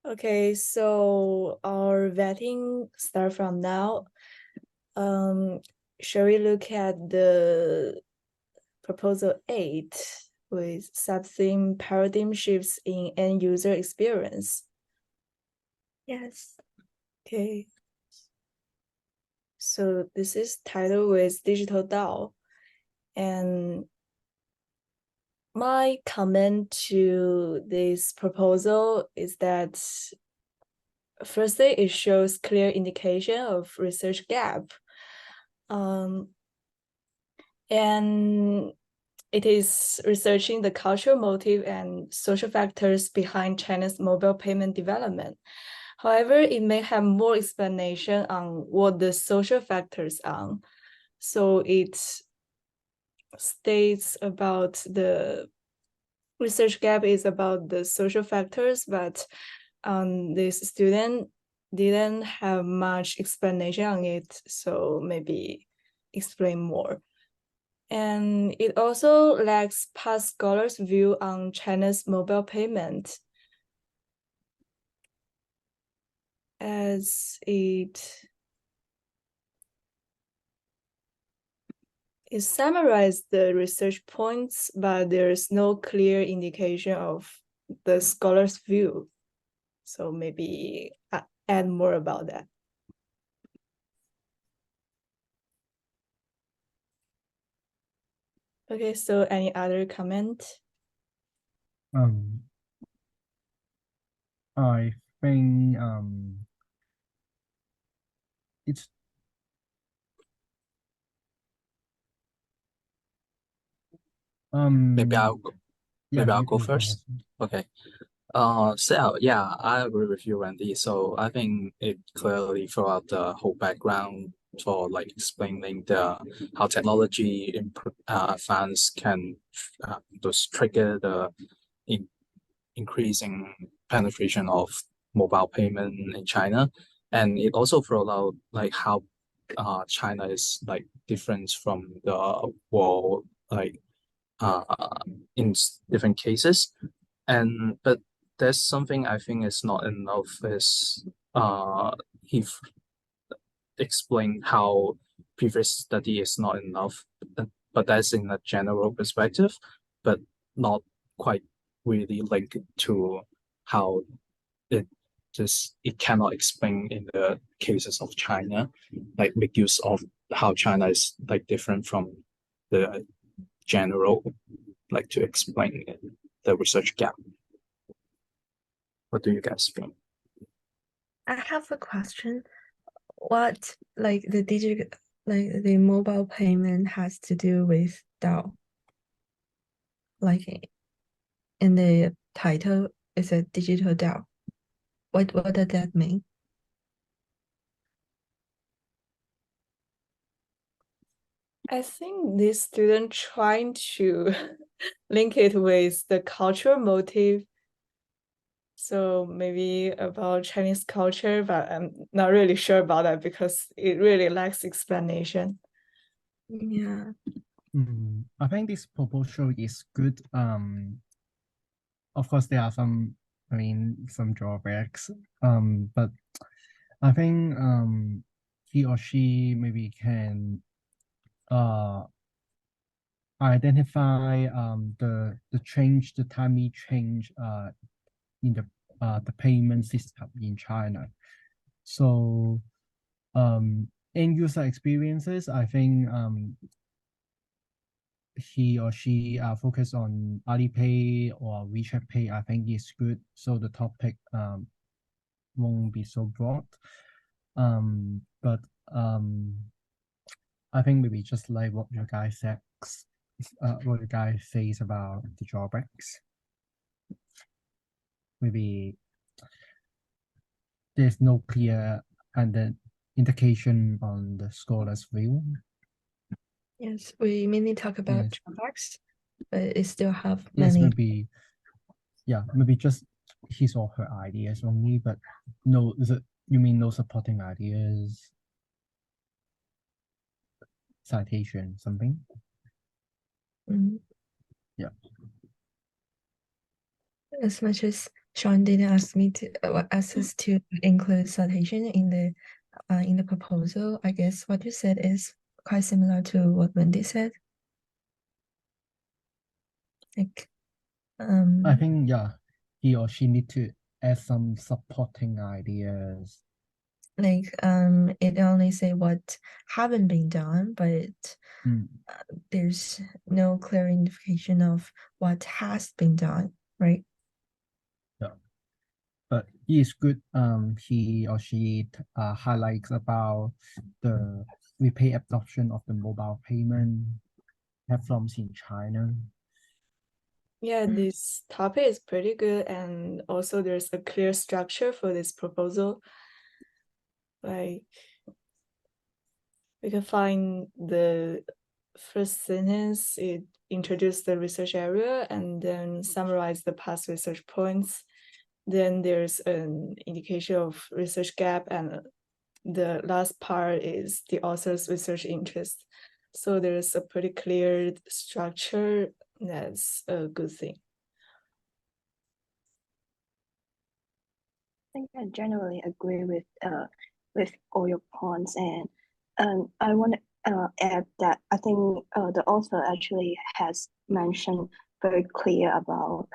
Okay, so our vetting start from now. Shall we look at the proposal 8 with sub-theme paradigm shifts in end user experience? Yes. Okay. So this is titled with digital DAO. And my comment to this proposal is that firstly, it shows clear indication of research gap. And it is researching the cultural motive and social factors behind China's mobile payment development. However, it may have more explanation on what the social factors are. So it states about the research gap is about the social factors, but this student didn't have much explanation on it, so maybe explain more. And it also lacks past scholars' view on China's mobile payment, as it summarized the research points, but there's no clear indication of the scholar's view. So maybe add more about that. Okay, so any other comment? I think it's maybe I'll go, yeah, maybe I'll go you first. Okay. So yeah, I agree with you, Randy. So I think it clearly throw out the whole background for like explaining the how technology advance can just trigger the increasing penetration of mobile payment in China, and it also throw out like how China is like different from the world like in different cases, and but there's something I think is not enough is he explained how previous study is not enough, but that's in a general perspective, but not quite really linked to how it it cannot explain in the cases of China, like make use of how China is like different from the general, like to explain the research gap. What do you guys think? I have a question. What like the mobile payment has to do with DAO? Like in the title, it's a digital DAO. What does that mean? I think this student trying to link it with the cultural motive. So maybe about Chinese culture, but I'm not really sure about that because it really lacks explanation. Yeah. I think this proposal is good. Of course, there are some drawbacks. But I think he or she maybe can identify the timely change in the payment system in China. So in user experiences, I think he or she focus on Alipay or WeChat Pay, I think is good. So the topic won't be so broad. But I think maybe just like what your guy said, what the guy says about the drawbacks. Maybe there's no clear and then indication on the scholar's view. Yes, we mainly talk about Yes. drawbacks, but it still have Yes, many. maybe just his or her ideas only, but no, you mean no supporting ideas, citation, something? Mhm. Yeah. As much as Sean didn't ask me to ask us to include citation in the proposal. I guess what you said is quite similar to what Wendy said. Like, I think yeah, he or she need to add some supporting ideas. like it only say what haven't been done, but there's no clear indication of what has been done, right? Yeah. But it is good he or she highlights about the repay adoption of the mobile payment platforms in China. Yeah, this topic is pretty good, and also there's a clear structure for this proposal. Like, we can find the first sentence, it introduced the research area and then summarize the past research points. Then there's an indication of research gap, and the last part is the author's research interest. So there's a pretty clear structure. That's a good thing. I think I generally agree with all your points, and I want to add that I think the author actually has mentioned very clear about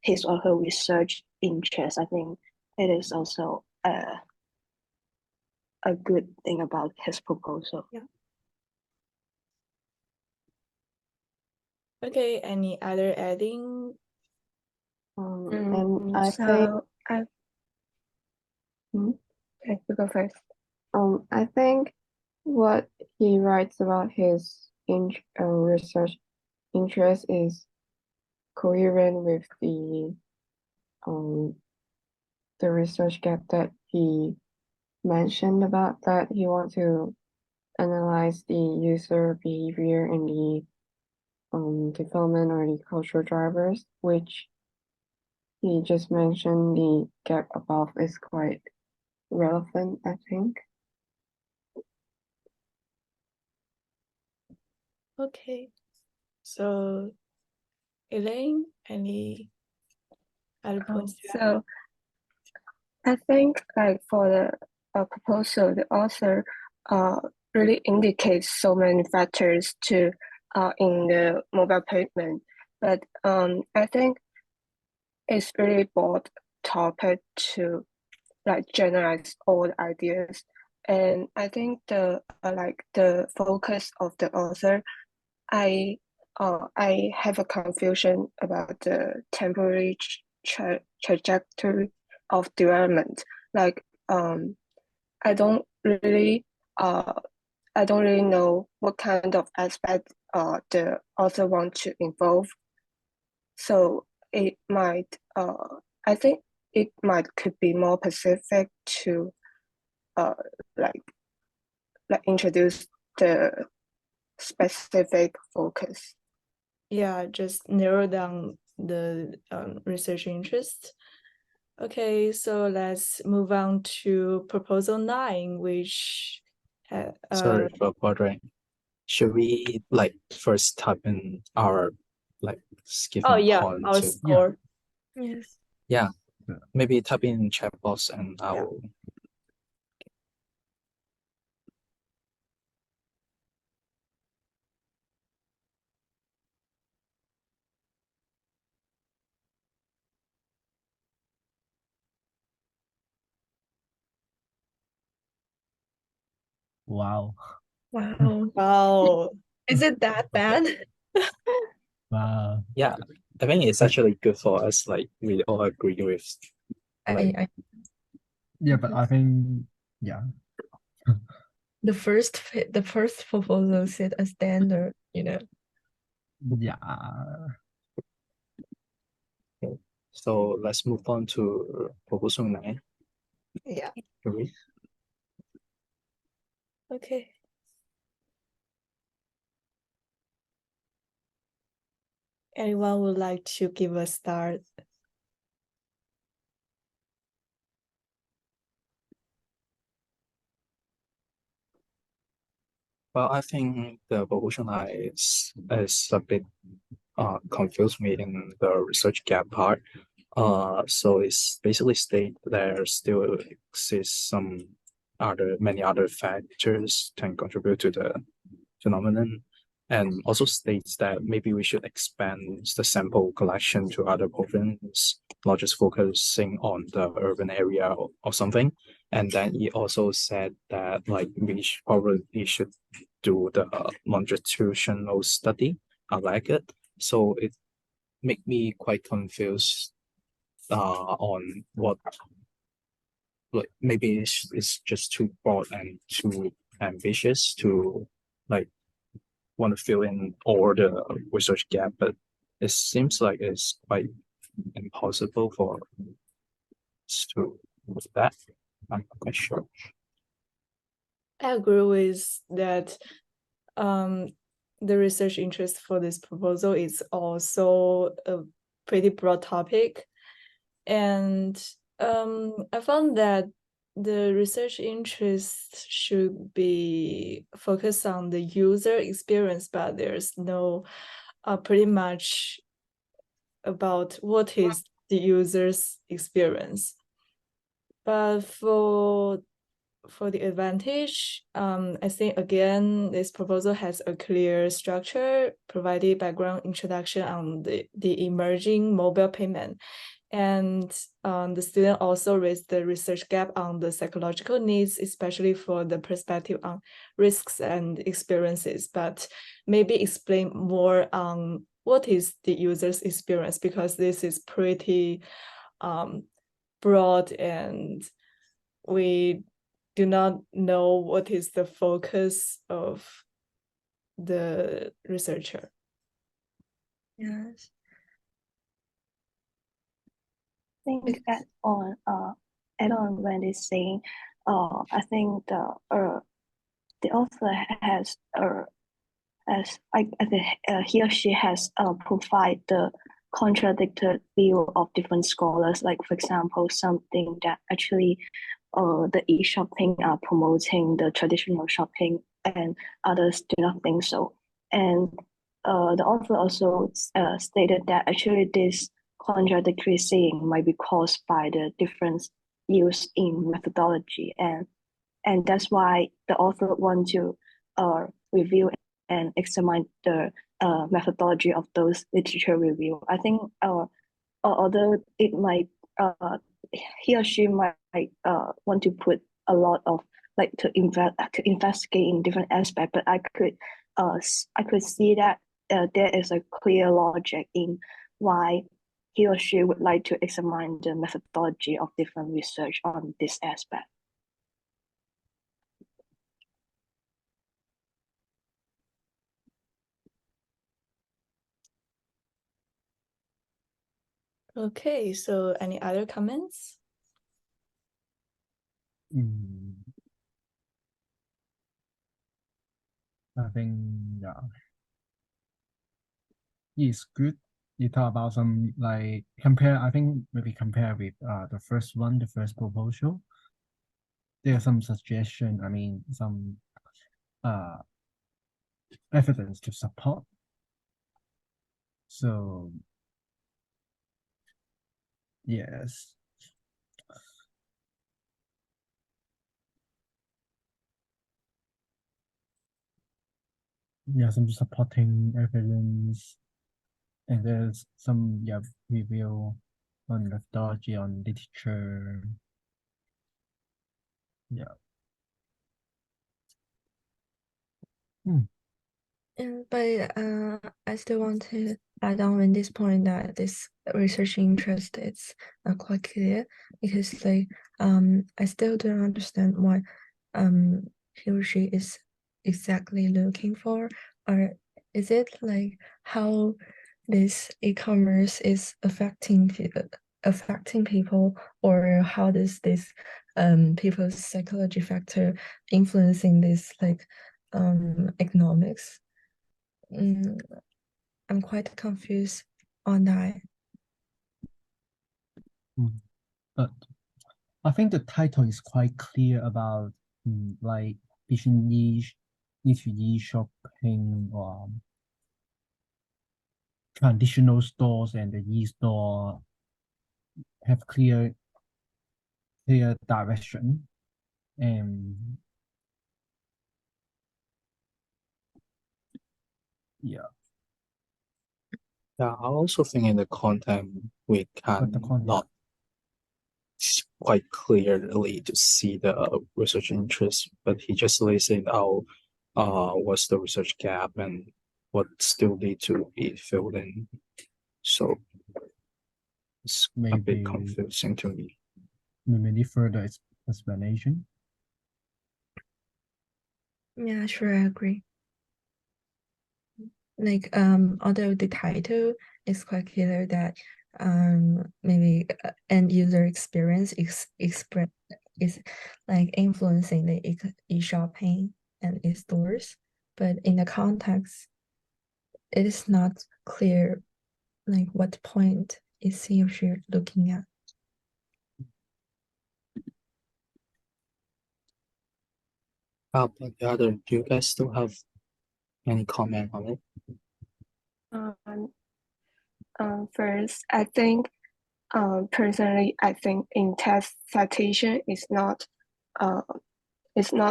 his or her research interest. I think it is also a good thing about his proposal. Yeah. Okay, any other adding? And I think okay, you go first. I think what he writes about his research interest is coherent with the research gap that he mentioned about that he wants to analyze the user behavior and the development or the cultural drivers, which he just mentioned the gap above is quite relevant, I think. Okay, so Elaine, any other points? So I think like for the proposal, the author really indicates so many factors to in the mobile payment, but I think it's really broad topic to like generalize all the ideas, and I think the like the focus of the author, I have a confusion about the temporary trajectory of development. Like I don't really I don't really know what kind of aspect the author want to involve. So it might I think it might could be more specific to uh like introduce the specific focus. Yeah, just narrow down the research interest. Okay, so let's move on to proposal 9, which Sorry for bothering. Should we like first type in our like given point our to score. Yes. yeah, maybe type in chat box and I will. Wow. Wow. Wow. Is it that bad? Wow. Yeah, I think it's actually good for us. Like we all agree with. Like, Yeah, but I think yeah. the first proposal set a standard, you know. Yeah. okay. So let's move on to proposal 9. Yeah. Okay. Anyone would like to give a start? Well, I think the proposal 9 is a bit confused me in the research gap part. So it's basically state there still exists many other factors can contribute to the phenomenon, and also states that maybe we should expand the sample collection to other provinces, not just focusing on the urban area or something. And then he also said that like we probably should do the longitudinal study. I like it. So it make me quite confused on what, like maybe it's just too broad and too ambitious to like want to fill in all the research gap, but it seems like it's quite impossible for us to with that. I'm not quite sure. I agree with that. The research interest for this proposal is also a pretty broad topic. And I found that the research interest should be focused on the user experience, but there's no pretty much about what is the user's experience. But for the advantage, I think again, this proposal has a clear structure, provided background introduction on the emerging mobile payment. And the student also raised the research gap on the psychological needs, especially for the perspective on risks and experiences, but maybe explain more on what is the user's experience, because this is pretty broad and we do not know what is the focus of the researcher. Yes. I think add on when it's saying, I think the author has he or she has provide the contradicted view of different scholars. Like for example, something that actually the e-shopping are promoting the traditional shopping, and others do not think so. And the author also stated that actually this contradictory saying might be caused by the difference used in methodology, and that's why the author want to review and examine the methodology of those literature review. I think although it might he or she might want to put a lot of like to investigate in different aspects, but I could see that there is a clear logic in why he or she would like to examine the methodology of different research on this aspect. Okay, so any other comments? I think it's good. You talk about some like compare. I think maybe compare with the first one, the first proposal. There are some suggestion. I mean, some evidence to support. So yes. Yeah, some supporting evidence, and there's some review on methodology, on literature. Yeah. But I still want to add on in this point that this research interest is quite clear, because like I still don't understand what he or she is exactly looking for, or is it like how this e-commerce is affecting people, or how does this people's psychology factor influencing this like economics? I'm quite confused on that. But I think the title is quite clear about like between niche to e-shopping or traditional stores and the e-store. have clear direction, and yeah. Yeah, I also think in the content we But the can content, not quite clearly to see the research interest, but he just lays it out what's the research gap and what still need to be filled in. So it's a bit maybe confusing to me. maybe further explanation. Yeah, sure, I agree. Like, although the title is quite clear that maybe end user experience express is like influencing the e-shopping and e-stores, but in the context, it is not clear like what point is he or she looking at. But the other, do you guys still have any comment on it? First, I think personally, I think in text citation is not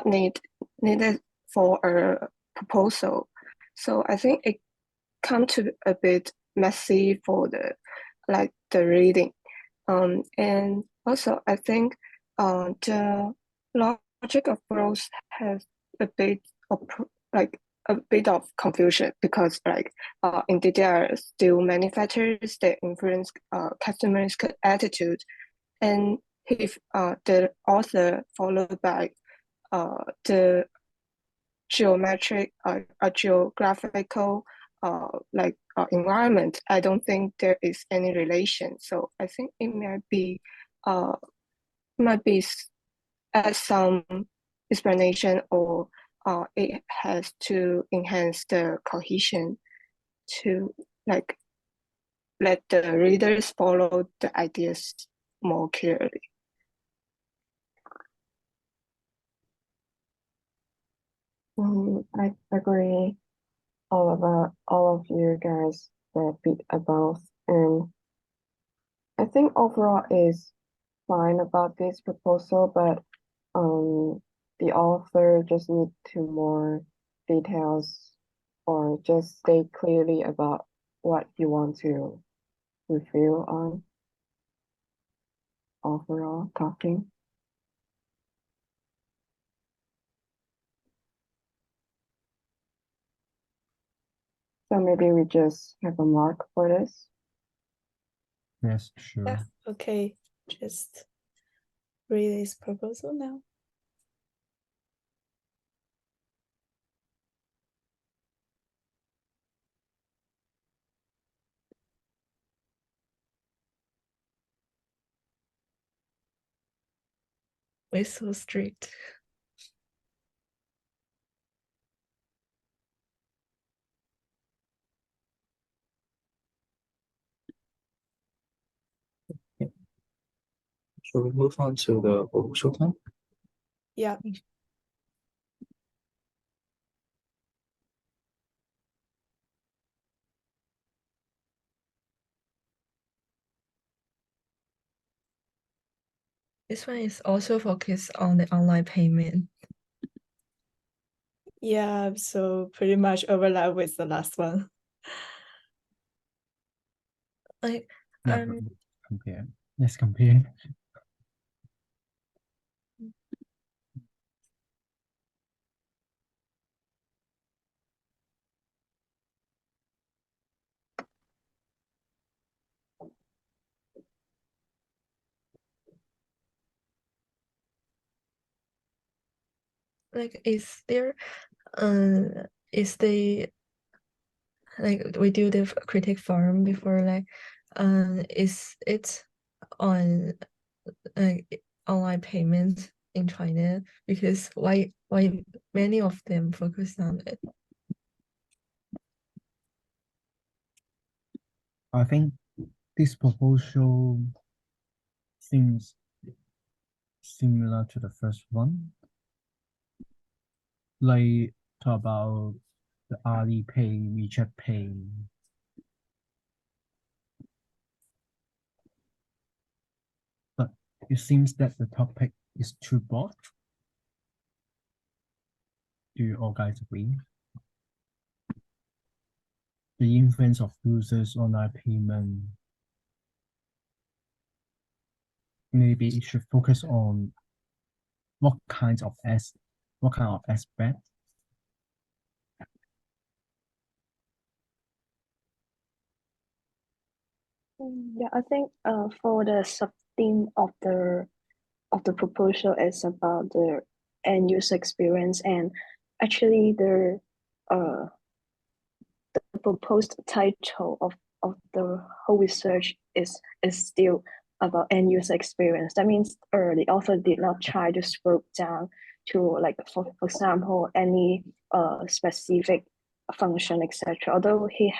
needed for a proposal. So I think it come to a bit messy for the reading. And also I think the logic of growth has a bit of a bit of confusion because indeed there are still many factors that influence customers' attitude, and if the author followed by the geographical environment, I don't think there is any relation. So I think it might be add some explanation, or it has to enhance the cohesion to like let the readers follow the ideas more clearly. I agree all of you guys that beat about, and I think overall is fine about this proposal, but the author just need to more details or just state clearly about what you want to reveal on overall talking. So maybe we just have a mark for this. Yes, sure. Yeah, okay, just read this proposal now. We're so strict. Should we move on to the proposal time? Yeah. This one is also focused on the online payment. Yeah, so pretty much overlap with the last one. Like, Yeah, but compare. Let's compare. like, is there, is the like we do the critic forum before, like, is it on like online payments in China? Because why many of them focus on it? I think this proposal seems similar to the first one. Like talk about the Alipay, WeChat Pay. it seems that the topic is too broad. Do you all guys agree? The influence of users online payment. Maybe it should focus on what kind of aspect. Yeah, I think for the sub-theme of the proposal is about the end user experience, and actually the proposed title of the whole research is still about end user experience. That means the author did not try to scope down to, like, for example, any specific function, etc. Although he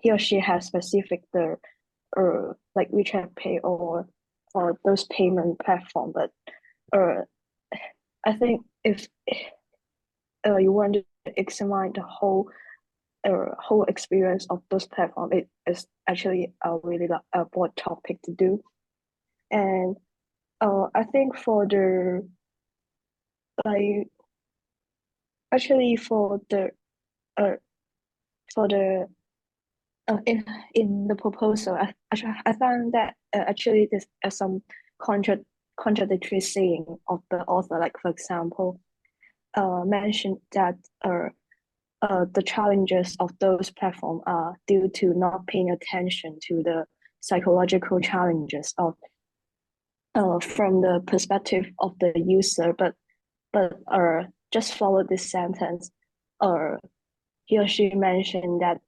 or she has specific the like WeChat Pay or those payment platform, but I think if you want to examine the whole experience of those platforms, it is actually a really a broad topic to do. And I think for the like actually for the in the proposal, I found that actually there's some contradictory saying of the author. Like, for example, mentioned that the challenges of those platforms are due to not paying attention to the psychological challenges of from the perspective of the user, but just follow this sentence, he or she mentioned that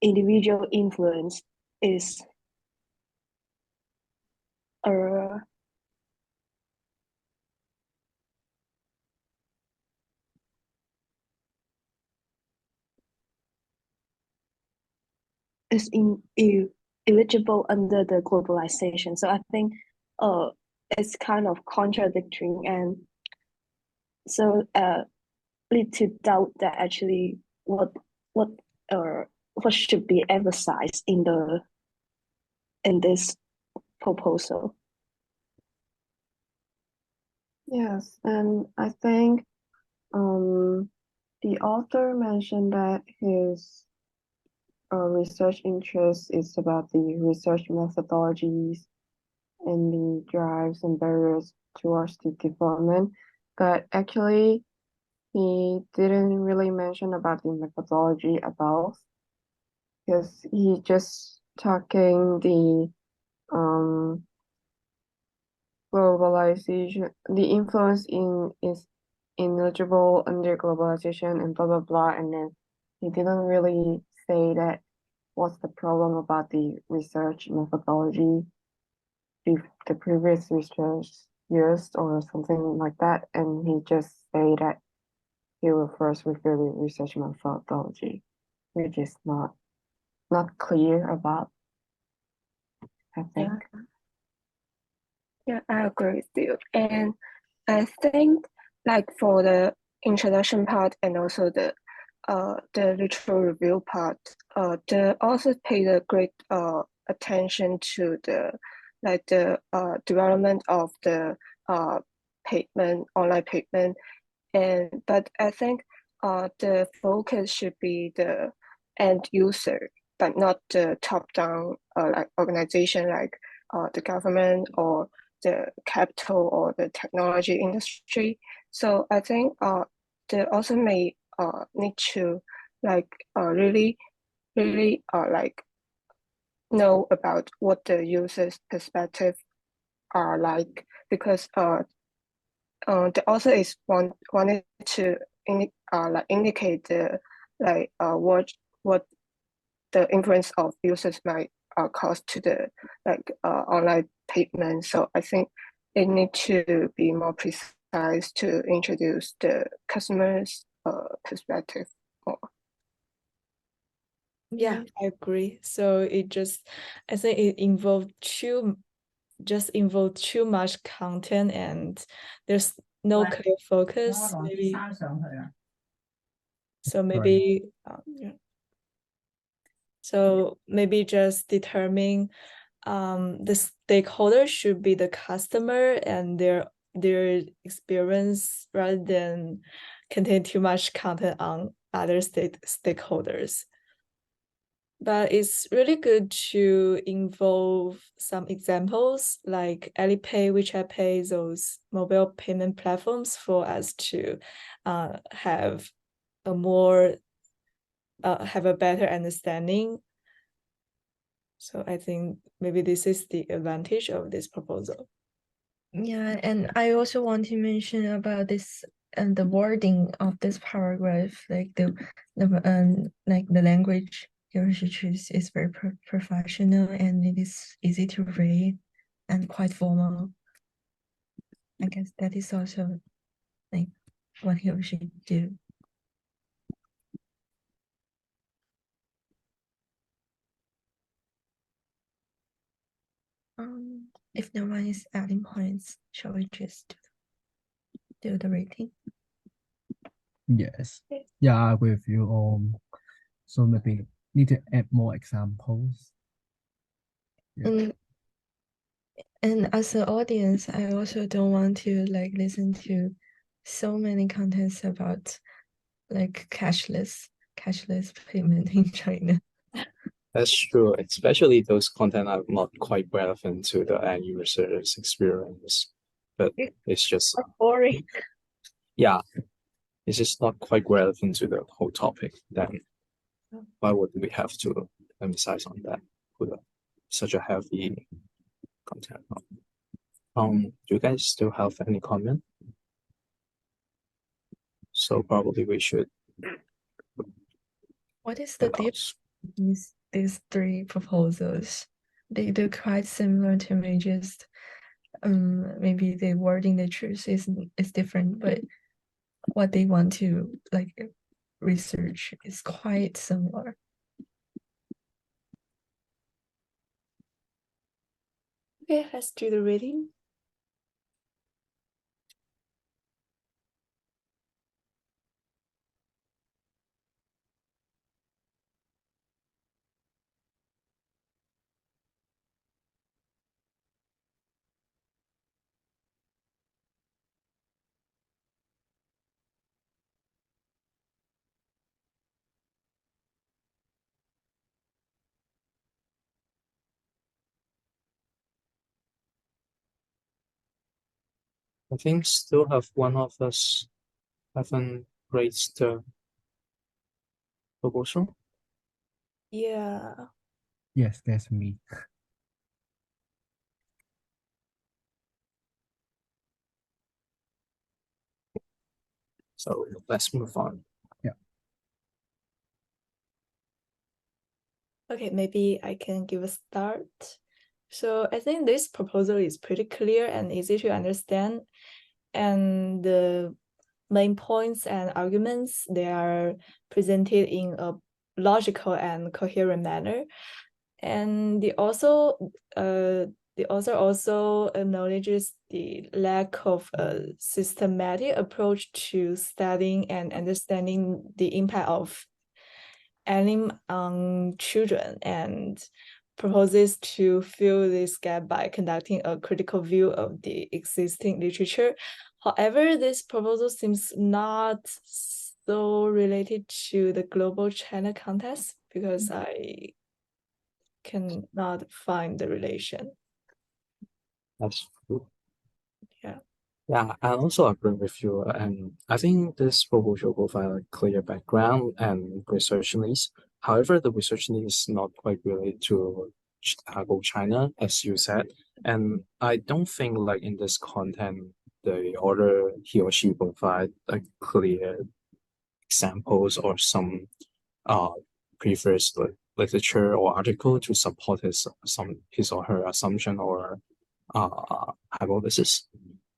individual influence is eligible under the globalization. So I think it's kind of contradictory, and so lead to doubt that actually what should be emphasized in this proposal. Yes, and I think the author mentioned that his research interest is about the research methodologies and the drives and barriers towards the development, but actually he didn't really mention about the methodology about, because he just talking the globalization, the influence is ineligible under globalization and blah blah blah, and then he didn't really say that what's the problem about the research methodology, the previous research used or something like that, and he just say that he will first refer the research methodology, which is not clear about, I think. Yeah, I agree with you. And I think, like, for the introduction part and also the literature review part, the author paid a great attention to the development of the online payment, but I think the focus should be the end user, but not the top down like organization, like the government or the capital or the technology industry. So I think they also may need to really know about what the user's perspective are like, because the author is wanted to indicate the what the influence of users might cause to the online payment. So I think it need to be more precise to introduce the customer's perspective more. Yeah, I agree. So I think it involved too much content, and there's no clear focus. Maybe so. Maybe yeah. So maybe just determine the stakeholder should be the customer and their experience rather than contain too much content on other stakeholders. But it's really good to involve some examples like Alipay, WeChat Pay, those mobile payment platforms for us to have a more have a better understanding. So I think maybe this is the advantage of this proposal. Yeah, and I also want to mention about this and the wording of this paragraph, like the language here she choose is very professional and it is easy to read and quite formal. I guess that is also like what he or she do. If no one is adding points, shall we just do the rating? Yes. Yeah, I agree with you. So maybe need to add more examples. Yeah. And as an audience, I also don't want to like listen to so many contents about like cashless payment in China. That's true, especially those content are not quite relevant to the end user's experience. But it's just boring. Yeah, it's just not quite relevant to the whole topic. Then why would we have to emphasize on that with such a heavy content? Do you guys still have any comment? So probably we should. What is the difference between these three proposals? They do quite similar to me, just maybe the wording they choose is different, but what they want to like research is quite similar. Okay, let's do the reading. I think still have one of us haven't raised the proposal. Yeah. Yes, that's me. So let's move on. Yeah. Okay, maybe I can give a start. So I think this proposal is pretty clear and easy to understand. And the main points and arguments, they are presented in a logical and coherent manner. And the author also acknowledges the lack of a systematic approach to studying and understanding the impact of anime on children and proposes to fill this gap by conducting a critical view of the existing literature. However, this proposal seems not so related to the global China context because I cannot find the relation. That's true. Yeah. Yeah, I also agree with you. And I think this proposal provides a clear background and research needs. However, the research need is not quite related to Chicago, China, as you said. And I don't think like in this content, the author, he or she provide a clear examples or some previous literature or article to support his or her assumption or hypothesis.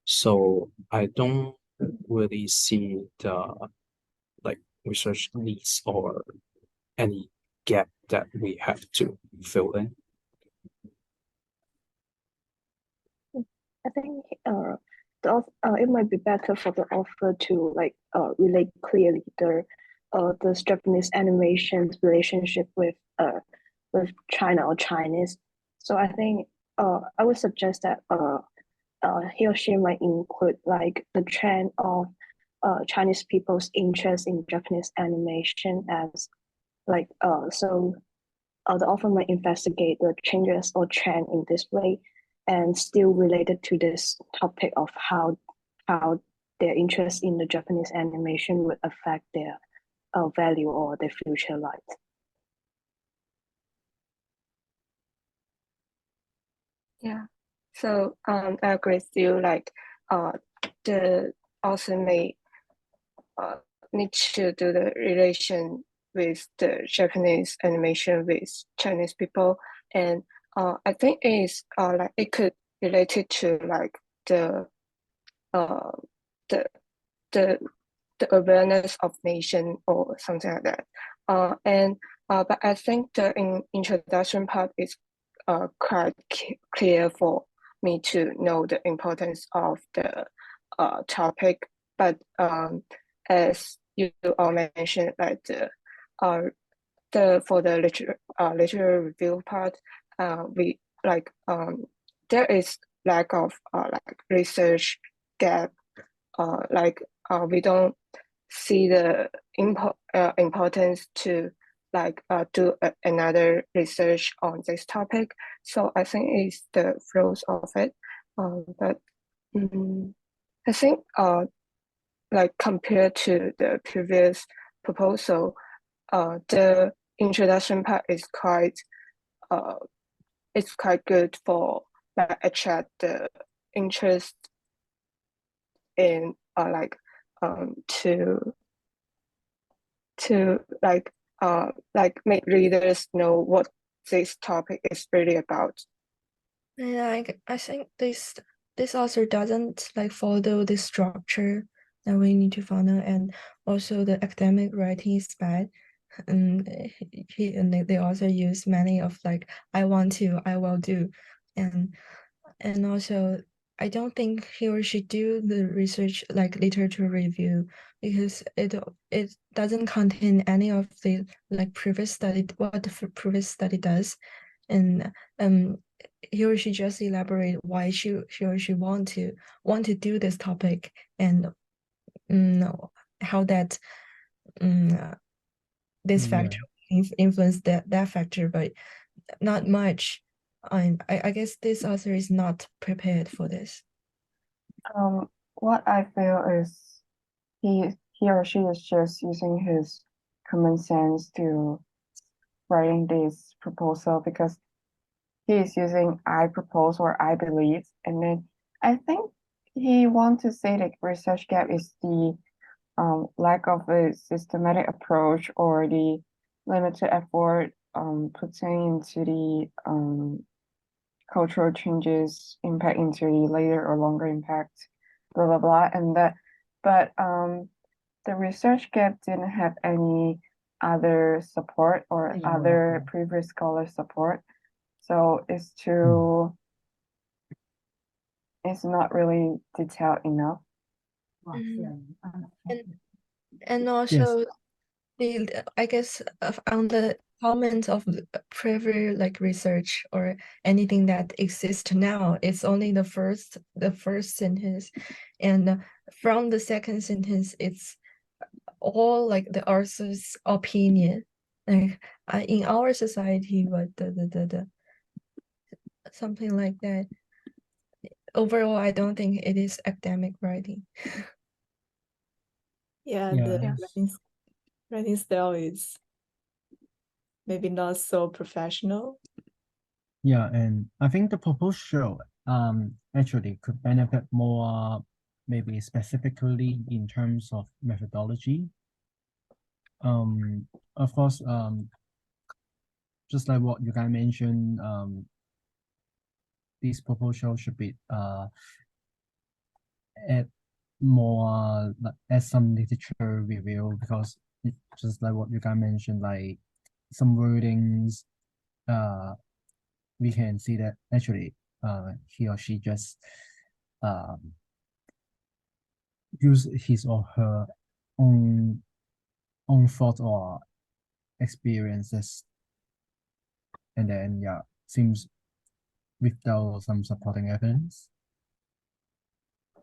So I don't really see the like research needs or any gap that we have to fill in. I think it might be better for the author to relate clearly the Japanese animation's relationship with China or Chinese. So I think I would suggest that he or she might include like the trend of Chinese people's interest in Japanese animation as like the author might investigate the changes or trend in this way and still related to this topic of how their interest in the Japanese animation would affect their value or their future life. Yeah. So I agree with you. Like the author may need to do the relation with the Japanese animation with Chinese people, and I think it is like it could related to like the uh the the the awareness of nation or something like that. But I think the introduction part is quite clear for me to know the importance of the topic. But as you all mentioned, like the for the literary review part, we like there is lack of like research gap. Like we don't see the importance to like do another research on this topic. So I think it's the flaws of it. But I think like compared to the previous proposal, the introduction part is quite it's quite good for like attract the interest in like to like make readers know what this topic is really about. Yeah, I think this author doesn't like follow the structure that we need to follow, and also the academic writing is bad. And he and they also use many of like I want to, I will do, and also I don't think he or she do the research like literature review because it doesn't contain any of the like previous study what the previous study does, and he or she just elaborate why she or she want to do this topic and how that this factor influence that factor, but not much. I guess this author is not prepared for this. What I feel is he or she is just using his common sense to writing this proposal because he is using I propose or I believe, and then I think he wants to say that research gap is the lack of a systematic approach or the limited effort putting into the cultural changes impact into the later or longer impact, blah blah blah, and that. But the research gap didn't have any other support or other previous scholar support, so it's too. It's not really detailed enough. And also I guess on the comments of the previous like research or anything that exists now, it's only the first sentence, and from the second sentence, it's all like the author's opinion. Like in our society, what the something like that. Overall, I don't think it is academic writing. Yeah, Yeah. the writing style is maybe not so professional. Yeah, and I think the proposed show actually could benefit more, maybe specifically in terms of methodology. Of course, just like what you guys mentioned, this proposal should be add more add some literature review, because just like what you guys mentioned, like some wordings, we can see that actually he or she just use his or her own thought or experiences, and then seems without some supporting evidence. I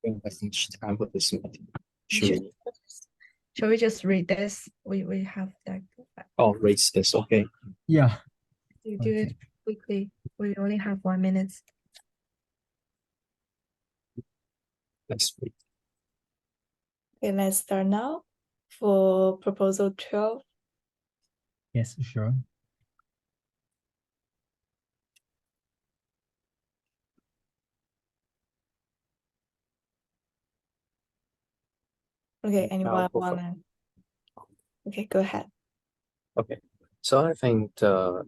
think that's each time for this meeting. Should we just read this? We have that. Raise this, okay. Yeah. You do it quickly. We only have 1 minute. Let's read. Okay, let's start now for proposal 12. Yes, sure. Okay, anyone go for it. wanna? Okay, go ahead. Okay, so I think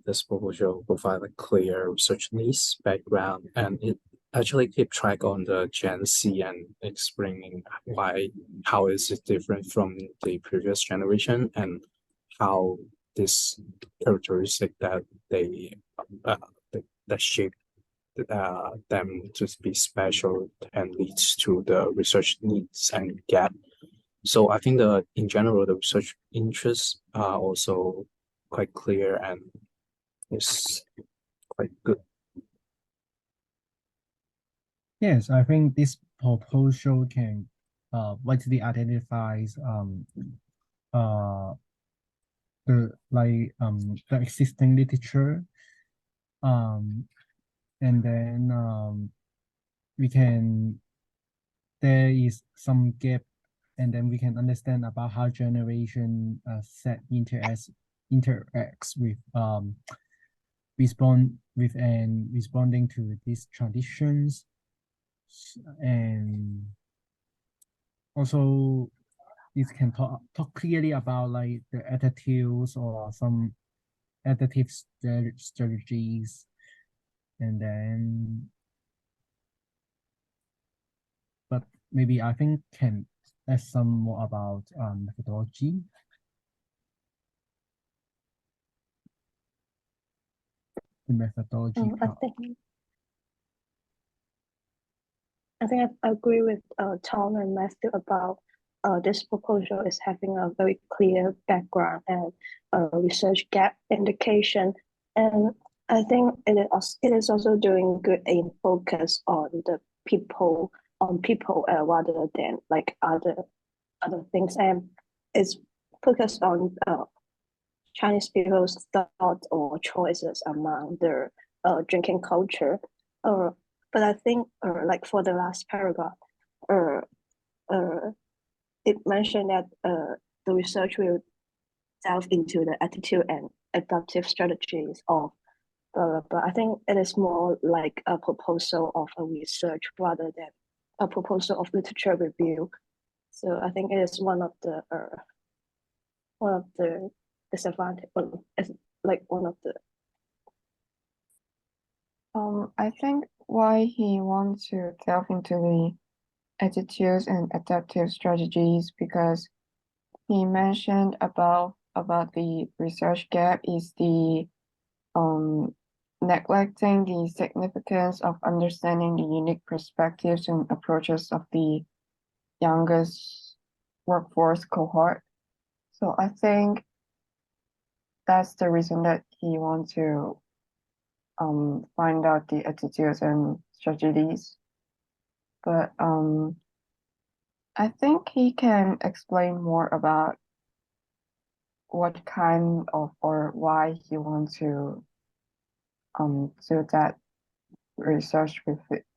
this proposal provide a clear research needs background, and it actually keep track on the Gen Z and explaining how is it different from the previous generation and how this characteristic that that shape them to be special and leads to the research needs and gap. So I think in general the research interests are also quite clear and is quite good. Yes, I think this proposal can widely identifies the existing literature, and then there is some gap, and then we can understand about how generation set interacts with responding to these traditions, and also this can talk clearly about like the attitudes or some adaptive strategies, and then but maybe I think can add some more about methodology. The methodology. I think I agree with Tom and Matthew about this proposal is having a very clear background and research gap indication, and I think it is also doing good in focus on the people rather than like other things, and it's focused on Chinese people's thoughts or choices among their drinking culture. But I think like for the last paragraph, it mentioned that the research will delve into the attitude and adaptive strategies of but I think it is more like a proposal of a research rather than a proposal of literature review. So I think it is one of the disadvantage, like one of the. I think why he wants to delve into the attitudes and adaptive strategies, because he mentioned about the research gap is the neglecting the significance of understanding the unique perspectives and approaches of the youngest workforce cohort. So I think that's the reason that he wants to find out the attitudes and strategies. But I think he can explain more about what kind of or why he wants to do that research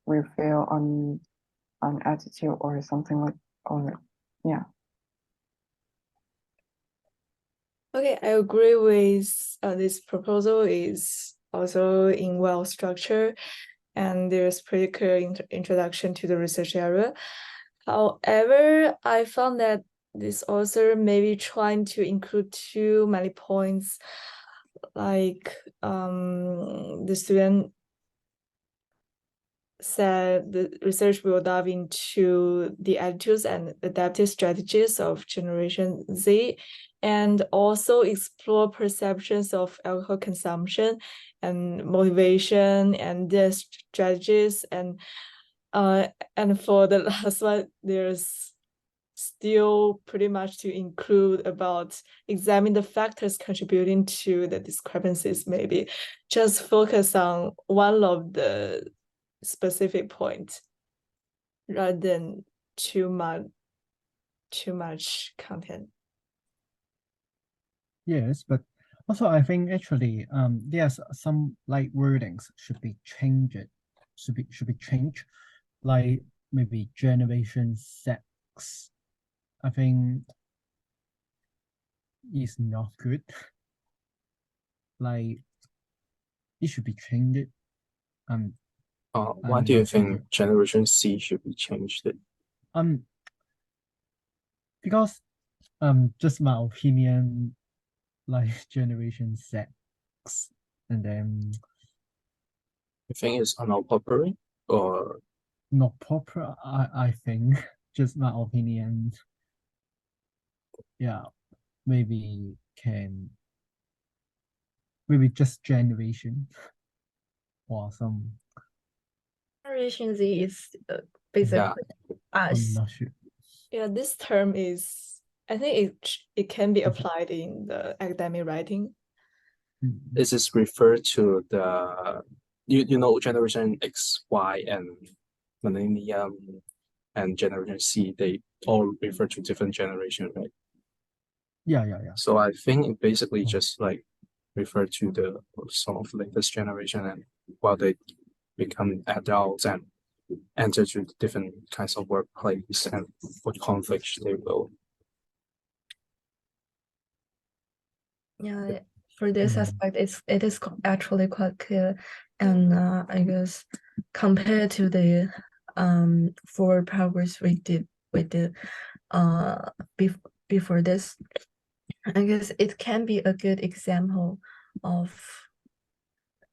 reveal on attitude or something like, or yeah. Okay, I agree with this proposal is also in well structured, and there's pretty clear introduction to the research area. However, I found that this author may be trying to include too many points, like the student said the research will dive into the attitudes and adaptive strategies of Generation Z, and also explore perceptions of alcohol consumption and motivation and their strategies. And for the last one, there's still pretty much to include about examine the factors contributing to the discrepancies, maybe just focus on one of the specific points rather than too much content. Yes, but also I think actually there's some like wordings should be changed, like maybe generation sex. I think is not good. Like it should be changed. Why do you think Generation C should be changed? Because just my opinion, like Generation Z, and then You think it's inappropriate or not proper. I think just my opinion. Yeah, maybe just generation or some. Generation Z is basically I'm us. not sure. Yeah, this term is, I think it can be applied in the academic writing. is this referred to the you know Generation X, Y, and Millennium and Generation C? They all refer to different generation, right? Yeah. So I think it basically just like refer to the some of latest generation, and while they become adults and enter to different kinds of workplace and what conflicts they will. Yeah, for this aspect, it is actually quite clear, and I guess compared to the forward progress we did before this, I guess it can be a good example of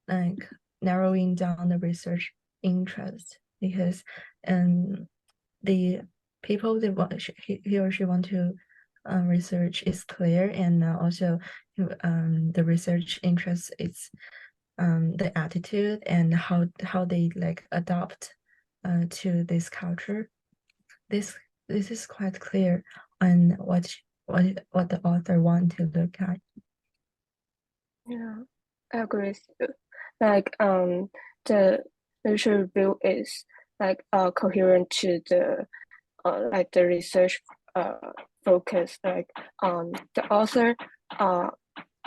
like narrowing down the research interest, because the people that he or she want to research is clear, and also the research interest is the attitude and how they like adopt to this culture. This is quite clear on what the author want to look at. Yeah, I agree with you. Like the literature review is like coherent to the like the research focus. Like the author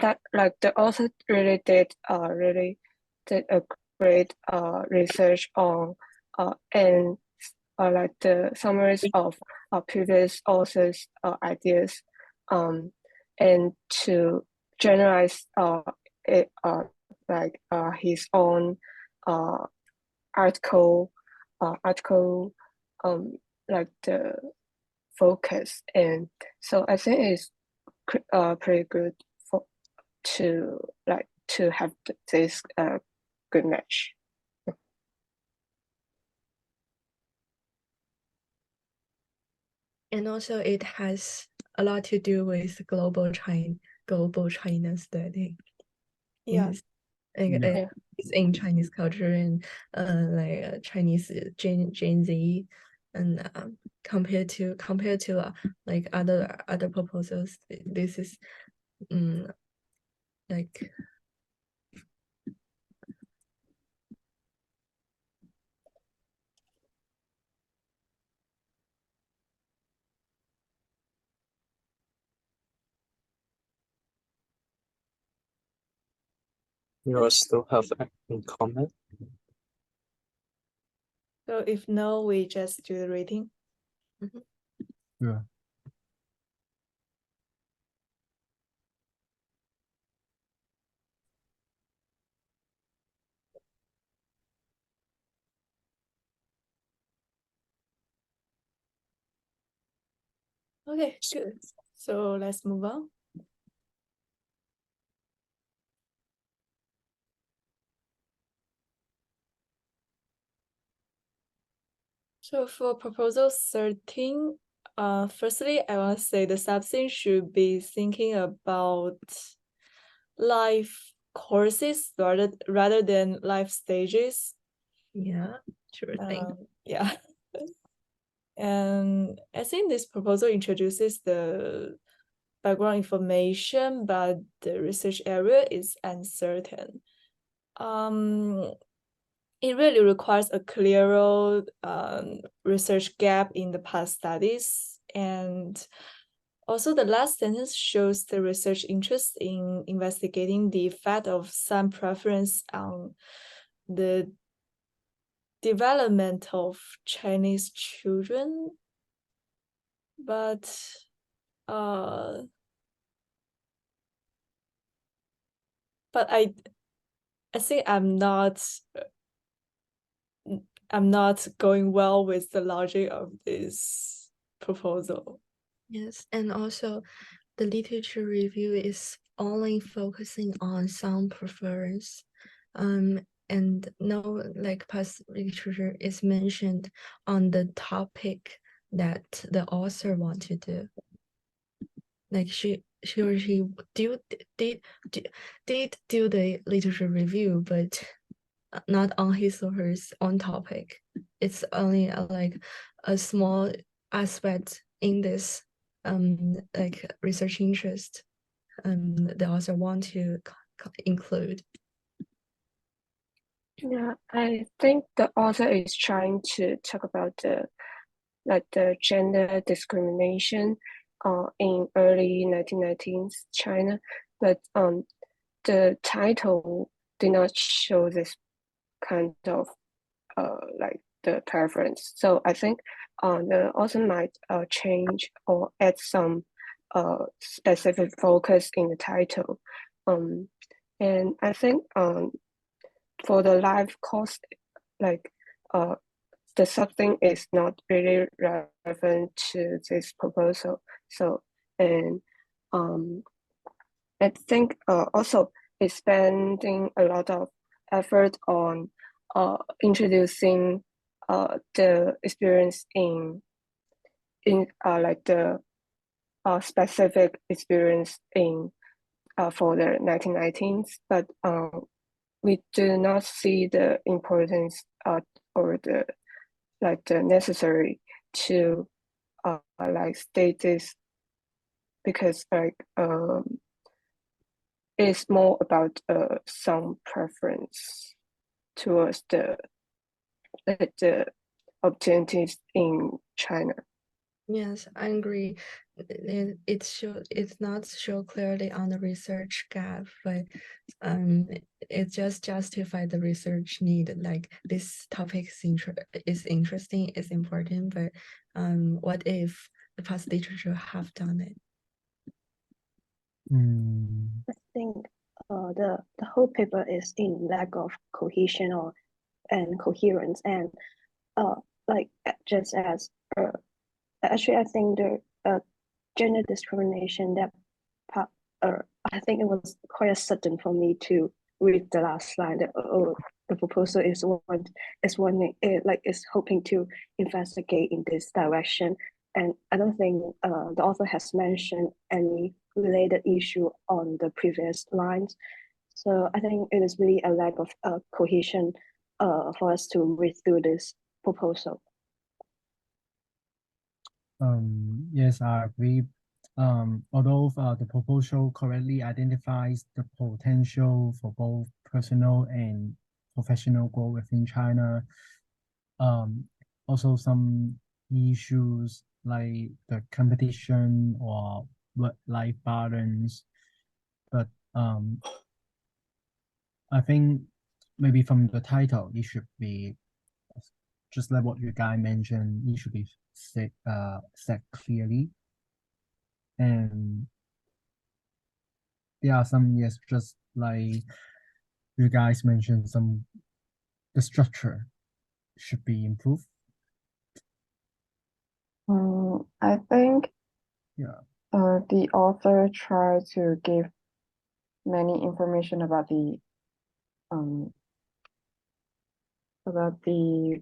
that like the author really did a great research on and like the summaries of previous authors' ideas, and to generalize it like his own article like the focus, and so I think it's pretty good to have this good match. And also it has a lot to do with global China study. Yeah. It's in Chinese culture and like Chinese Gen Z, and compared to like other proposals, this is like You still have any comment? So if no, we just do the rating. Yeah. Okay, good. So let's move on. So for proposal 13, firstly, I want to say the substance should be thinking about life courses rather than life stages. yeah, sure thing. Yeah. And I think this proposal introduces the background information, but the research area is uncertain. It really requires a clearer research gap in the past studies. And also the last sentence shows the research interest in investigating the effect of some preference on the development of Chinese children. But I think I'm not going well with the logic of this proposal. Yes, and also the literature review is only focusing on some preference. And no like past literature is mentioned on the topic that the author want to do. Like she or he did do the literature review, but not on his or her own topic. It's only like a small aspect in this like research interest the author want to include. Yeah, I think the author is trying to talk about the gender discrimination in early 1990s China, but the title did not show this kind of like the preference. So I think the author might change or add some specific focus in the title. And I think for the life cost, like the something is not really relevant to this proposal. So, and I think also it's spending a lot of effort on introducing the experience in like the specific experience in for the 1990s, but we do not see the importance or the necessary to like state this, because like it's more about some preference towards the opportunities in China. Yes, I agree. It's not show clearly on the research gap, but it just justify the research need. Like this topic is interesting, is important, but what if the past literature have done it? I think the whole paper is in lack of cohesion and coherence, and like just as actually I think the gender discrimination that part I think it was quite sudden for me to read the last line that the proposal is hoping to investigate in this direction, and I don't think the author has mentioned any related issue on the previous lines. So I think it is really a lack of cohesion for us to read through this proposal. Yes, I agree. Although the proposal correctly identifies the potential for both personal and professional growth within China, also some issues like the competition or work-life balance. But I think maybe from the title, it should be just like what you guys mentioned. It should be set clearly, and there are some, yes, just like you guys mentioned, the structure should be improved. I think Yeah. The author tried to give many information about the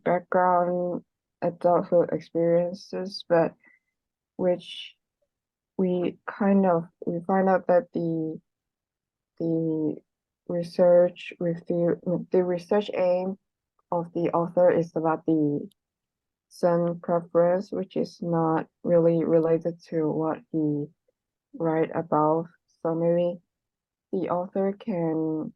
background adulthood experiences, but which we find out that the research aim of the author is about the some preference which is not really related to what he write about. So maybe the author can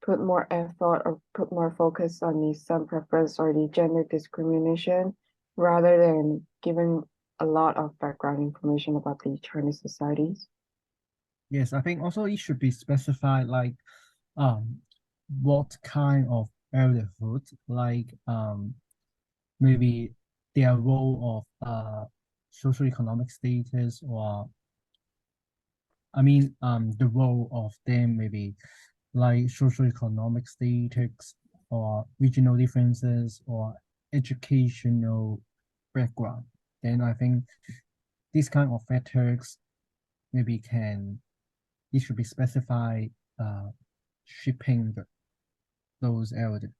put more effort or put more focus on the some preference or the gender discrimination rather than giving a lot of background information about the Chinese societies. Yes, I think also it should be specified like what kind of elderhood, like maybe their role of socioeconomic status, or I mean the role of them maybe like socioeconomic status or regional differences or educational background. Then I think these kind of factors maybe it should be specified shipping those elder.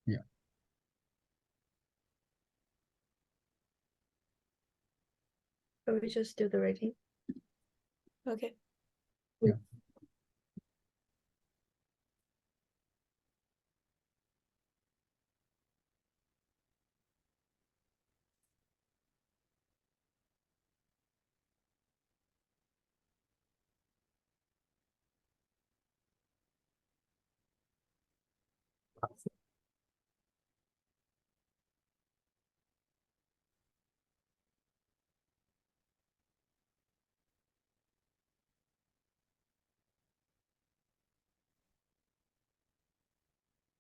Yeah. So we just do the rating. Okay. Yeah.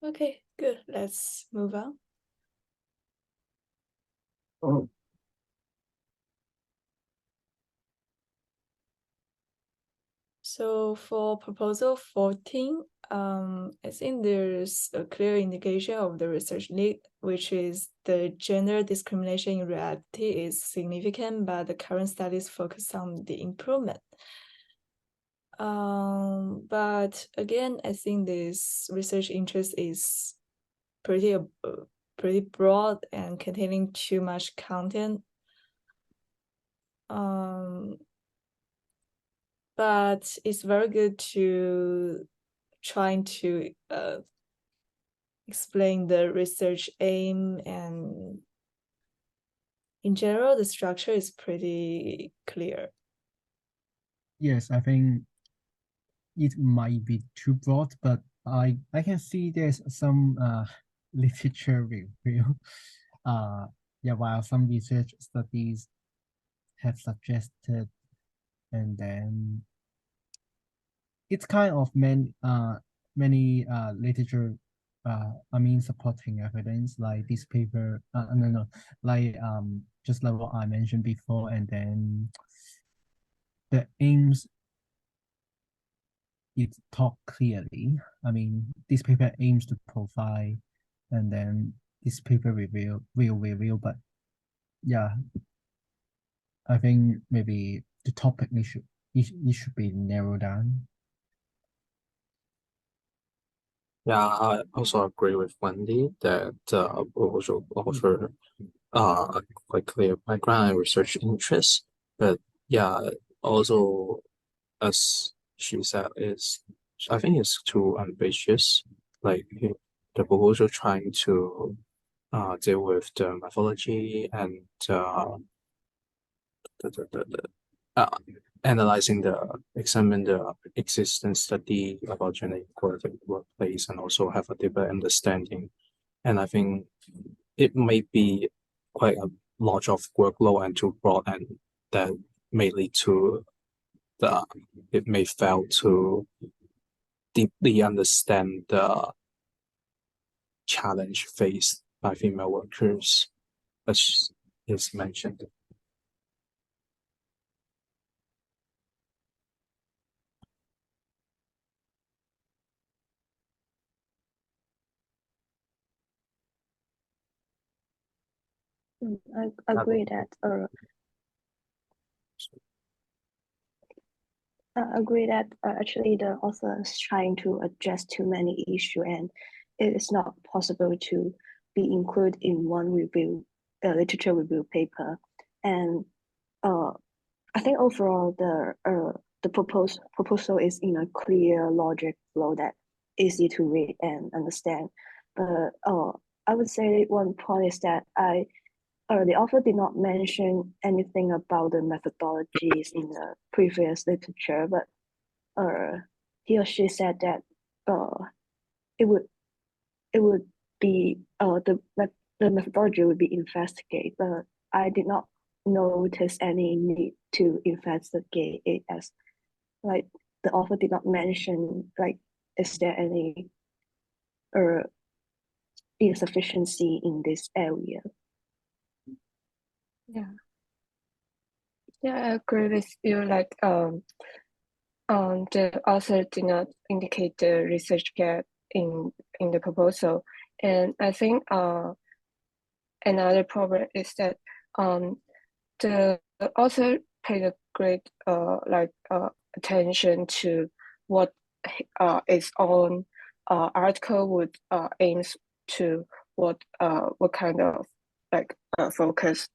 Okay, good. Let's move on. Oh. So for proposal 14, I think there's a clear indication of the research need, which is the gender discrimination in reality is significant, but the current studies focus on the improvement. But again, I think this research interest is pretty broad and containing too much content. But it's very good to trying to explain the research aim, and in general, the structure is pretty clear. Yes, I think it might be too broad, but I can see there's some literature review. Yeah, while some research studies have suggested, and then it's kind of many literature I mean supporting evidence like this paper no like just like what I mentioned before, and then the aims it talk clearly. I mean this paper aims to provide, and then this paper will reveal, but yeah, I think maybe the topic it should be narrowed down. Yeah, I also agree with Wendy that proposal offer quite clear background and research interests. But yeah, also as she said, I think it's too ambitious. Like the proposal trying to deal with the methodology and uh, analyzing examine the existing study about gender equality in the workplace, and also have a deeper understanding. And I think it may be quite a lot of workload and too broad, and that may lead to it may fail to deeply understand the challenge faced by female workers, as is mentioned. I agree that actually the author is trying to address too many issues, and it is not possible to be included in one literature review paper. And I think overall the proposal is in a clear logic flow that easy to read and understand. But I would say one point is that the author did not mention anything about the methodologies in the previous literature, but he or she said that it would be the methodology would be investigated, but I did not notice any need to investigate it, as like the author did not mention like is there any insufficiency in this area. Yeah, I agree with you. Like the author did not indicate the research gap in the proposal, and I think another problem is that the author paid a great attention to what its own article would aims to, what kind of focus,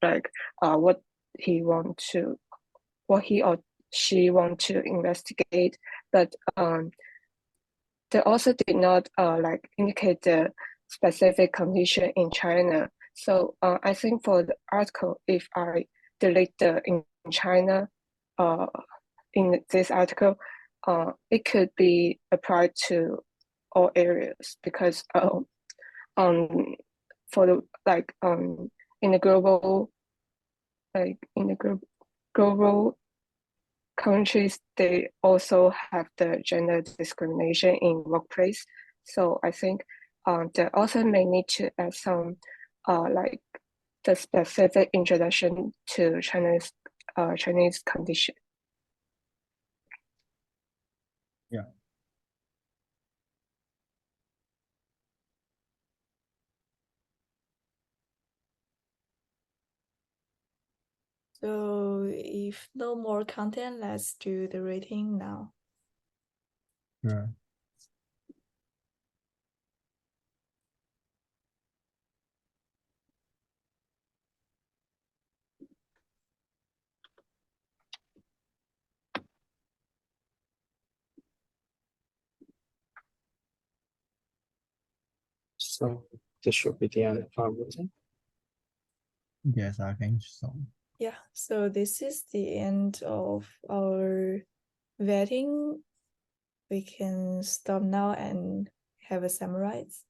what he or she want to investigate, but the author did not indicate the specific condition in China. So I think for the article, if I delete the in China in this article, it could be applied to all areas, because for the in the global countries, they also have the gender discrimination in workplace. So I think the author may need to add some the specific introduction to Chinese condition. Yeah. So if no more content, let's do the rating now. Sure. So this should be the end of our meeting. Yes, I think so. Yeah, so this is the end of our vetting. We can stop now and have a summarize.